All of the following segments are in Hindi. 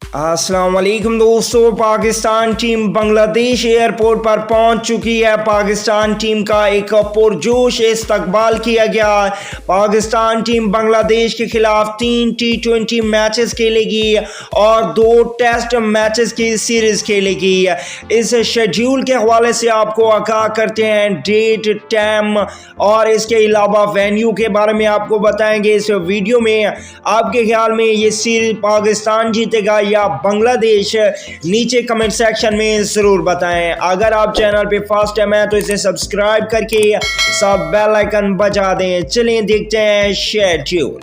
अस्सलाम वालेकुम दोस्तों, पाकिस्तान टीम बांग्लादेश एयरपोर्ट पर पहुंच चुकी है। पाकिस्तान टीम का एक पुरजोश इस्तकबाल किया गया। पाकिस्तान टीम बांग्लादेश के खिलाफ 3 T20 मैचेस खेलेगी और 2 टेस्ट मैचेस की सीरीज खेलेगी। इस शेड्यूल के हवाले से आपको आगाह करते हैं, डेट, टाइम और इसके अलावा वेन्यू के बारे में आपको बताएंगे इस वीडियो में। आपके ख्याल में ये सीरीज पाकिस्तान जीतेगा या बांग्लादेश? नीचे कमेंट सेक्शन में जरूर बताएं। अगर आप चैनल पे फर्स्ट टाइम है तो इसे सब्सक्राइब करके सब बेल आइकन बजा दें। चलिए देखते हैं schedule.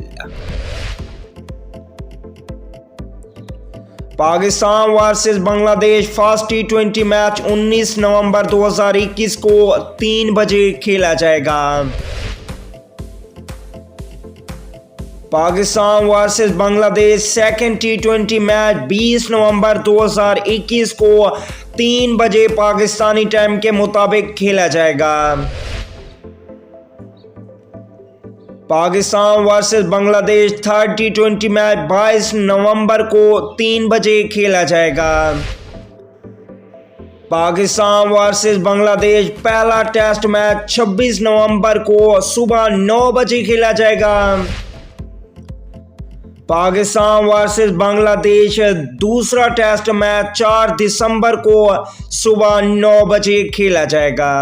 Pakistan versus Bangladesh first T20 match 19 नवंबर 2021 को 3 बजे खेला जाएगा। Pakistan versus Bangladesh second T20 match 20 नवंबर 2021 को 3 बजे पाकिस्तानी टाइम के मुताबिक खेला जाएगा। Pakistan versus Bangladesh third T20 match 22 नवंबर को 3 बजे खेला जाएगा। पाकिस्तान वर्सेस बांग्लादेश पहला टेस्ट मैच 26 नवंबर को सुबह 9 बजे खेला जाएगा। पाकिस्तान वर्सेस बांग्लादेश दूसरा टेस्ट मैच 4 दिसंबर को सुबह 9 बजे खेला जाएगा।